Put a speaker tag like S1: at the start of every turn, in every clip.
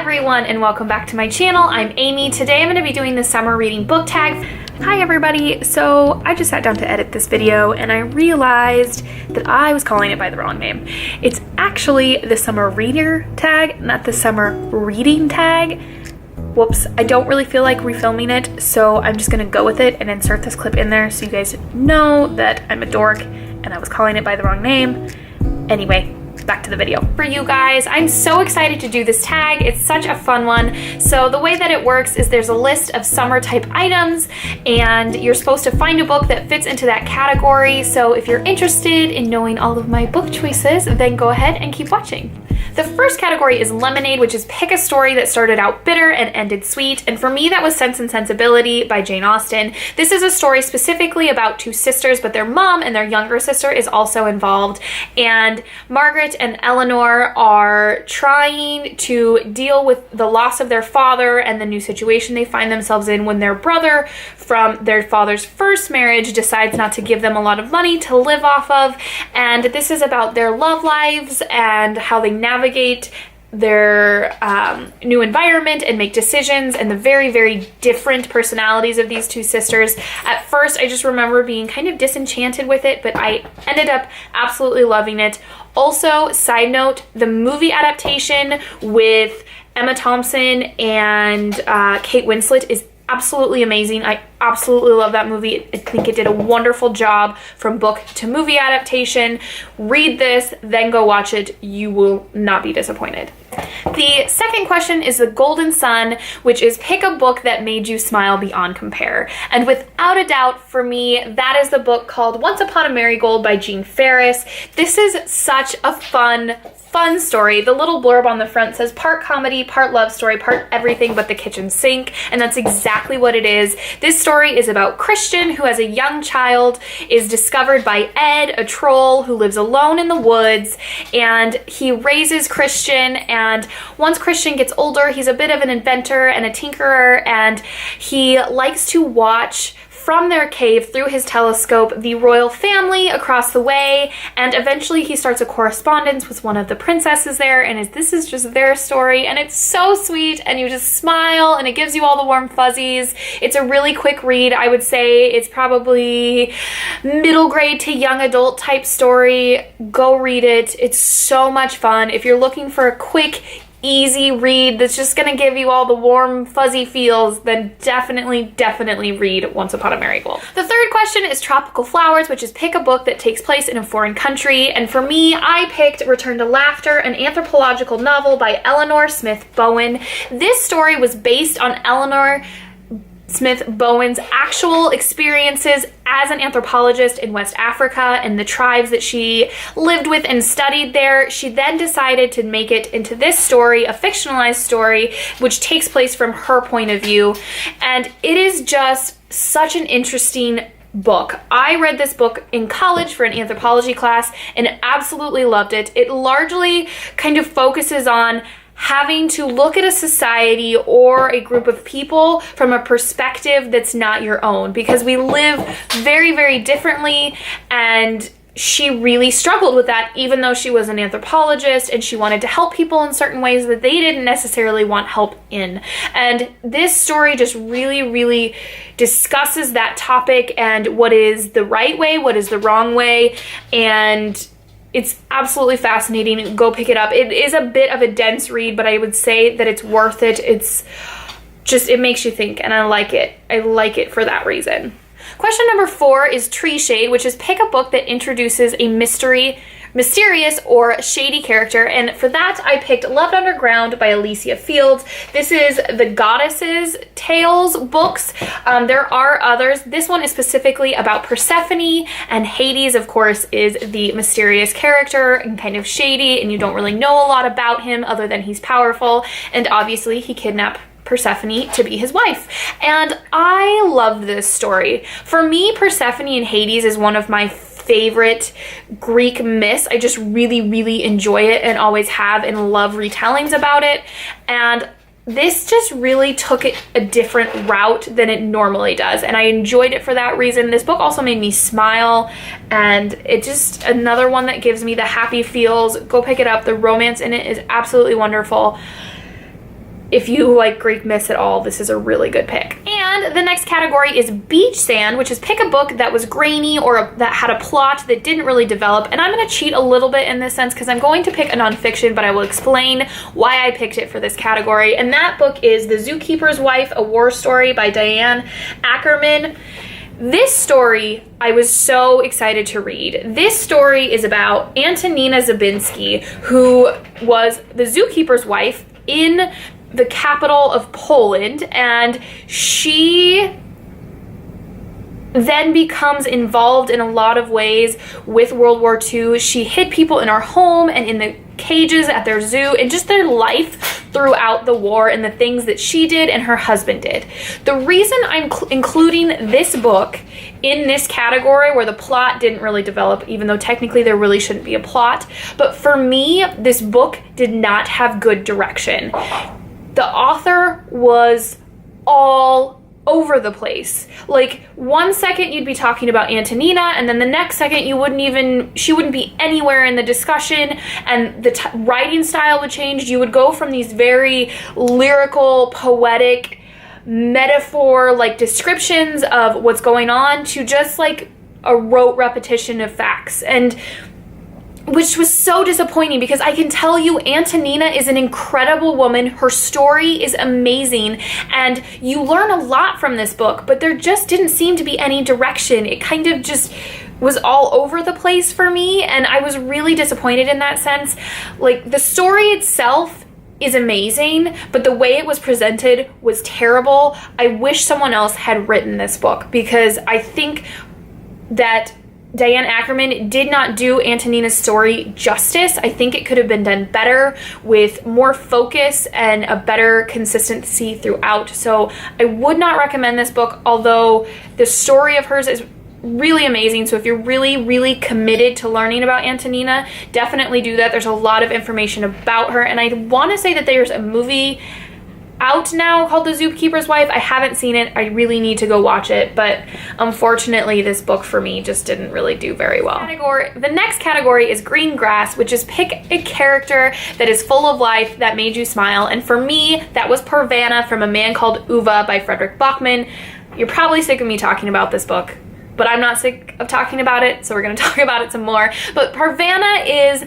S1: everyone, and welcome back to my channel. I'm Amy. Today I'm going to be doing the summer reading book tag. Hi everybody. So I just sat down to edit this video and I realized that I was calling it by the wrong name. It's actually the summer reader tag, not the summer reading tag. Whoops, I don't really feel like refilming it, so I'm just gonna go with it and insert this clip in there so you guys know that I'm a dork and I was calling it by the wrong name. Anyway, back to the video. For you guys, I'm so excited to do this tag. It's such a fun one. So the way that it works is there's a list of summer type items and you're supposed to find a book that fits into that category. So if you're interested in knowing all of my book choices, then go ahead and keep watching. The first category is lemonade, which is pick a story that started out bitter and ended sweet. And for me, that was Sense and Sensibility by Jane Austen. This is a story specifically about two sisters, but their mom and their younger sister is also involved. And Margaret and Eleanor are trying to deal with the loss of their father and the new situation they find themselves in when their brother from their father's first marriage decides not to give them a lot of money to live off of. And this is about their love lives and how they navigate their new environment and make decisions, and the very, very different personalities of these two sisters. At first, I just remember being kind of disenchanted with it, but I ended up absolutely loving it. Also, side note, the movie adaptation with Emma Thompson and Kate Winslet is absolutely amazing. I absolutely love that movie. I think it did a wonderful job from book to movie adaptation. Read this, then go watch it. You will not be disappointed. The second question is the Golden Sun, which is pick a book that made you smile beyond compare. And without a doubt, for me, that is the book called Once Upon a Marigold by Jean Ferris. This is such a fun story. The little blurb on the front says part comedy, part love story, part everything but the kitchen sink, and that's exactly what it is. This story is about Christian, who as a young child is discovered by Ed, a troll who lives alone in the woods, and he raises Christian, and once Christian gets older, he's a bit of an inventor and a tinkerer, and he likes to watch from their cave through his telescope the royal family across the way, and eventually he starts a correspondence with one of the princesses there, and this is just their story, and it's so sweet, and you just smile, and it gives you all the warm fuzzies. It's a really quick read. I would say it's probably middle grade to young adult type story. Go read it. It's so much fun. If you're looking for a quick, easy read that's just gonna give you all the warm fuzzy feels, then definitely read Once Upon a Marigold. The third question is Tropical Flowers, which is pick a book that takes place in a foreign country, and for me, I picked Return to Laughter, an anthropological novel by Eleanor Smith Bowen. This story was based on Eleanor Smith Bowen's actual experiences as an anthropologist in West Africa and the tribes that she lived with and studied there. She then decided to make it into this story, a fictionalized story, which takes place from her point of view. And it is just such an interesting book. I read this book in college for an anthropology class and absolutely loved it. It largely kind of focuses on having to look at a society or a group of people from a perspective that's not your own, because we live very, very differently, and she really struggled with that, even though she was an anthropologist and she wanted to help people in certain ways that they didn't necessarily want help in. And this story just really, really discusses that topic and what is the right way, what is the wrong way, and it's absolutely fascinating. Go pick it up. It is a bit of a dense read, but I would say that it's worth it. It's just, it makes you think, and I like it. I like it for that reason. Question number 4 is Tree Shade, which is pick a book that introduces a mysterious or shady character, and for that I picked Loved Underground by Alicia Fields. This is the Goddesses Tales books. There are others. This one is specifically about Persephone, and Hades, of course, is the mysterious character and kind of shady, and you don't really know a lot about him other than he's powerful, and obviously he kidnapped Persephone to be his wife. And I love this story. For me, Persephone and Hades is one of my favorite Greek myths. I just really, really enjoy it and always have, and love retellings about it. And this just really took it a different route than it normally does, and I enjoyed it for that reason. This book also made me smile, and it's just another one that gives me the happy feels. Go pick it up. The romance in it is absolutely wonderful. if you like Greek myths at all, this is a really good pick. And the next category is beach sand, which is pick a book that was grainy or that had a plot that didn't really develop. And I'm going to cheat a little bit in this sense because I'm going to pick a nonfiction, but I will explain why I picked it for this category. And that book is The Zookeeper's Wife, A War Story by Diane Ackerman. This story I was so excited to read. This story is about Antonina Zabinski, who was the zookeeper's wife in the capital of Poland, and she then becomes involved in a lot of ways with World War II. She hid people in her home and in the cages at their zoo, and just their life throughout the war and the things that she did and her husband did. The reason I'm including this book in this category where the plot didn't really develop, even though technically there really shouldn't be a plot, but for me, this book did not have good direction. The author was all over the place. Like, one second you'd be talking about Antonina, and then the next second she wouldn't be anywhere in the discussion, and the writing style would change. You would go from these very lyrical, poetic, metaphor like descriptions of what's going on to just like a rote repetition of facts, and which was so disappointing because I can tell you Antonina is an incredible woman. Her story is amazing and you learn a lot from this book, but there just didn't seem to be any direction. It kind of just was all over the place for me, and I was really disappointed in that sense. Like, the story itself is amazing, but the way it was presented was terrible. I wish someone else had written this book because I think that Diane Ackerman did not do Antonina's story justice. I think it could have been done better with more focus and a better consistency throughout. So I would not recommend this book, although the story of hers is really amazing. So if you're really, really committed to learning about Antonina, definitely do that. There's a lot of information about her. And I want to say that there's a movie out now called The Zookeeper's Wife. I haven't seen it. I really need to go watch it, but unfortunately this book for me just didn't really do very well. The next category is green grass, which is pick a character that is full of life that made you smile, and for me that was Parvanna from A Man Called Uva by Frederick Bachman. You're probably sick of me talking about this book, but I'm not sick of talking about it, so we're going to talk about it some more. But Parvanna is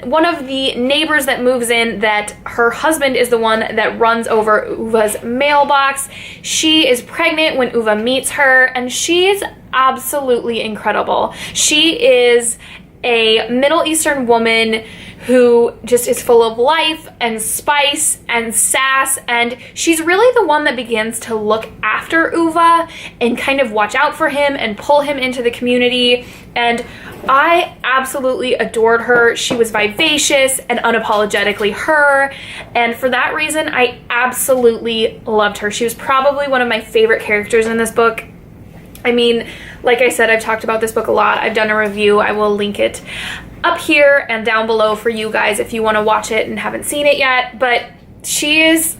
S1: one of the neighbors that moves in that her husband is the one that runs over Uva's mailbox. She is pregnant when Uva meets her, and she's absolutely incredible. She is a Middle Eastern woman who just is full of life and spice and sass, and she's really the one that begins to look after Uva and kind of watch out for him and pull him into the community, and I absolutely adored her. She was vivacious and unapologetically her, and for that reason I absolutely loved her. She was probably one of my favorite characters in this book. I mean, like I said, I've talked about this book a lot. I've done a review. I will link it up here and down below for you guys if you want to watch it and haven't seen it yet. But she is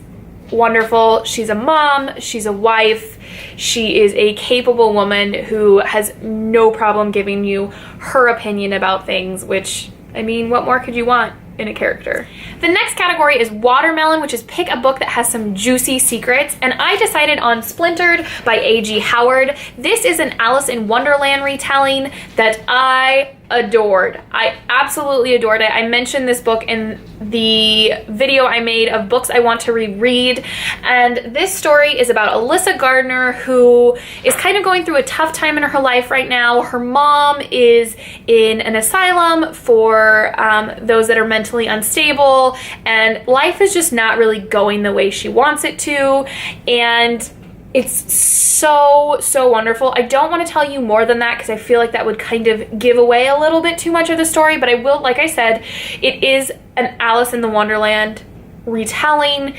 S1: wonderful. She's a mom. She's a wife. She is a capable woman who has no problem giving you her opinion about things, which, I mean, what more could you want in a character? The next category is watermelon, which is pick a book that has some juicy secrets, and I decided on Splintered by A.G. Howard. This is an Alice in Wonderland retelling that I adored. I absolutely adored it. I mentioned this book in the video I made of books I want to reread, and this story is about Alyssa Gardner, who is kind of going through a tough time in her life right now. Her mom is in an asylum for those that are mentally unstable, and life is just not really going the way she wants it to, and it's so wonderful. I don't want to tell you more than that because I feel like that would kind of give away a little bit too much of the story, but I will, like I said, it is an Alice in the Wonderland retelling,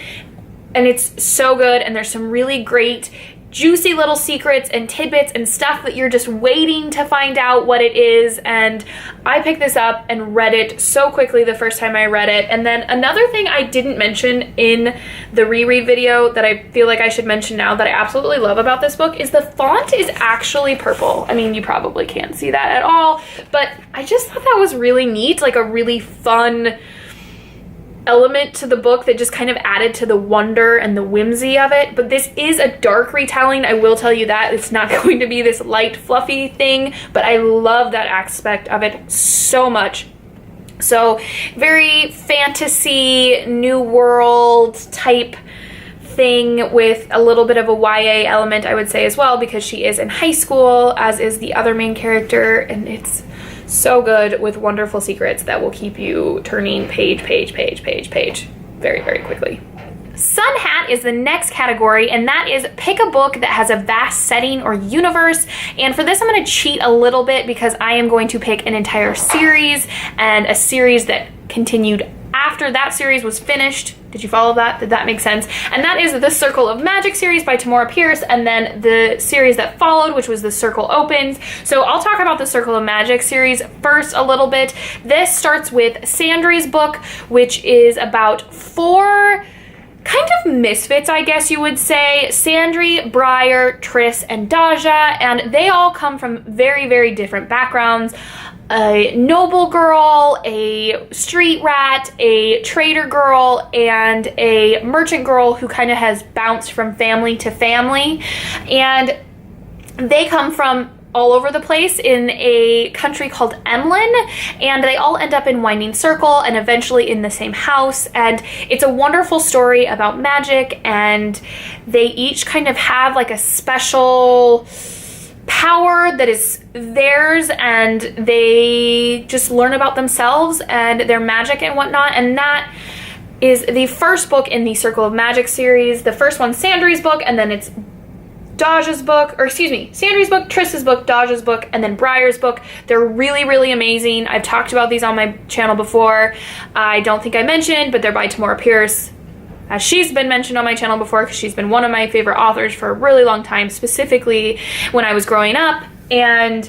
S1: and it's so good, and there's some really great juicy little secrets and tidbits and stuff that you're just waiting to find out what it is. And I picked this up and read it so quickly the first time I read it. And then another thing I didn't mention in the reread video that I feel like I should mention now that I absolutely love about this book is the font is actually purple. I mean, you probably can't see that at all, but I just thought that was really neat, like a really fun element to the book that just kind of added to the wonder and the whimsy of it. But this is a dark retelling, I will tell you that. It's not going to be this light, fluffy thing, but I love that aspect of it so much. So very fantasy, new world type thing with a little bit of a YA element, I would say, as well, because she is in high school, as is the other main character, and it's so good with wonderful secrets that will keep you turning page very, very quickly. Sun Hat is the next category, and that is pick a book that has a vast setting or universe. And for this, I'm going to cheat a little bit because I am going to pick an entire series, and a series that continued after that series was finished. Did you follow that? Did that make sense? And that is the Circle of Magic series by Tamora Pierce, and then the series that followed, which was the Circle Opens. So I'll talk about the Circle of Magic series first a little bit. This starts with Sandry's book, which is about 4 kind of misfits, I guess you would say. Sandry, Briar, Triss, and Daja, and they all come from very, very different backgrounds. A noble girl, a street rat, a trader girl, and a merchant girl who kind of has bounced from family to family. And they come from all over the place in a country called Emlyn, and they all end up in Winding Circle and eventually in the same house. And it's a wonderful story about magic, and they each kind of have like a special power that is theirs, and they just learn about themselves and their magic and whatnot. And that is the first book in the Circle of Magic series. The first one's Sandry's book, and then it's Daja's book, or excuse me, Sandry's book, Triss's book, Daja's book, and then Briar's book. They're really, really amazing. I've talked about these on my channel before. I don't think I mentioned, but they're by Tamora Pierce. She's been mentioned on my channel before because she's been one of my favorite authors for a really long time, specifically when I was growing up. And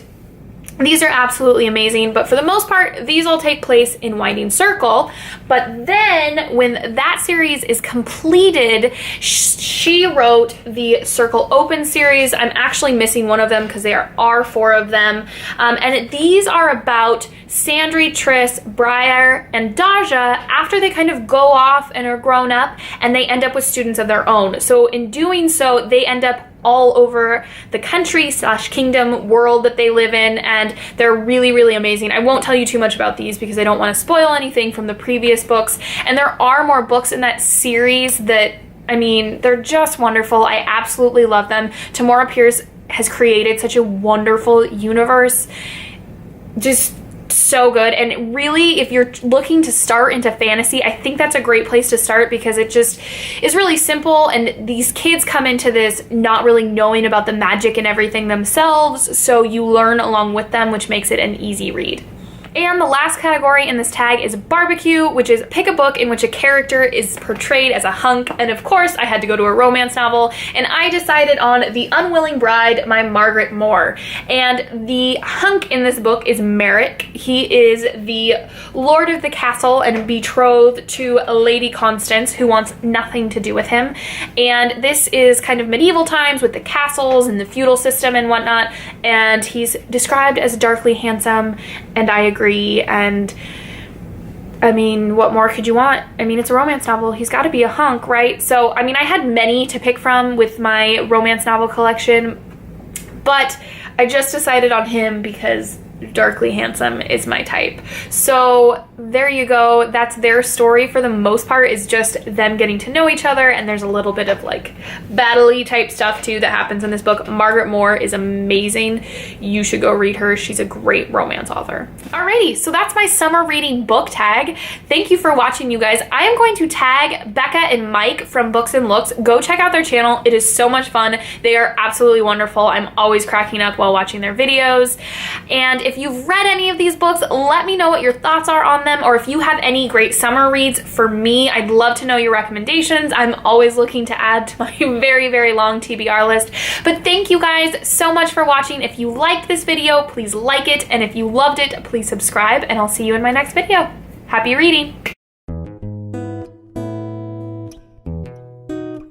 S1: these are absolutely amazing, but for the most part, these all take place in Winding Circle. But then when that series is completed, she wrote the Circle Open series. I'm actually missing one of them because there are 4 of them. And these are about Sandry, Triss, Briar, and Daja after they kind of go off and are grown up, and they end up with students of their own. So in doing so, they end up all over the country / kingdom world that they live in, and they're really, really amazing. I won't tell you too much about these because I don't want to spoil anything from the previous books, and there are more books in that series that, I mean, they're just wonderful. I absolutely love them. Tamora Pierce has created such a wonderful universe. Just so good. And really, if you're looking to start into fantasy, I think that's a great place to start because it just is really simple, and these kids come into this not really knowing about the magic and everything themselves, so you learn along with them, which makes it an easy read. And the last category in this tag is barbecue, which is pick a book in which a character is portrayed as a hunk. And of course, I had to go to a romance novel, and I decided on The Unwilling Bride by Margaret Moore. And the hunk in this book is Merrick. He is the lord of the castle and betrothed to Lady Constance, who wants nothing to do with him. And this is kind of medieval times with the castles and the feudal system and whatnot. And he's described as darkly handsome, and I agree. And I mean, what more could you want? I mean, it's a romance novel. He's got to be a hunk, right? So, I mean, I had many to pick from with my romance novel collection, but I just decided on him because darkly handsome is my type. So there you go. That's their story for the most part, is just them getting to know each other, and there's a little bit of like battle-y type stuff too that happens in this book. Margaret Moore is amazing. You should go read her. She's a great romance author. Alrighty, so that's my summer reading book tag. Thank you for watching, you guys. I am going to tag Becca and Mike from Books and Looks. Go check out their channel. It is so much fun. They are absolutely wonderful. I'm always cracking up while watching their videos. And if you've read any of these books, let me know what your thoughts are on them, or if you have any great summer reads for me. I'd love to know your recommendations. I'm always looking to add to my very, very long TBR list. But thank you guys so much for watching. If you liked this video, please like it, and if you loved it, please subscribe, and I'll see you in my next video. Happy reading!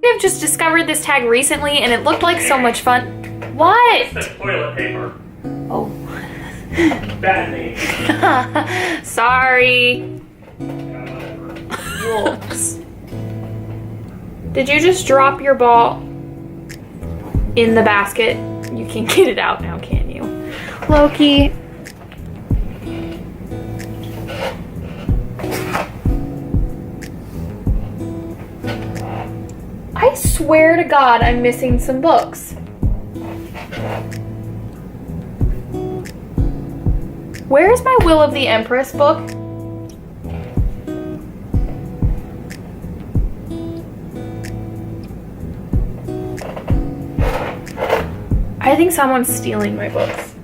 S1: I've just discovered this tag recently, and it looked like so much fun. What?
S2: It's the toilet paper.
S1: Oh.
S2: Bad name.
S1: Sorry.
S2: Whatever.
S1: wolves. Did you just drop your ball in the basket? You can't get it out now, can you? Loki. I swear to God, I'm missing some books. Where's my Will of the Empress book? I think someone's stealing my books.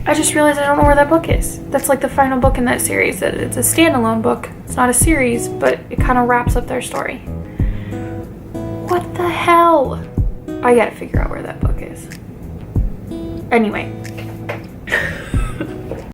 S1: I just realized I don't know where that book is. That's like the final book in that series. It's a standalone book. It's not a series, but it kind of wraps up their story. What the hell? I gotta figure out where that book is. Anyway.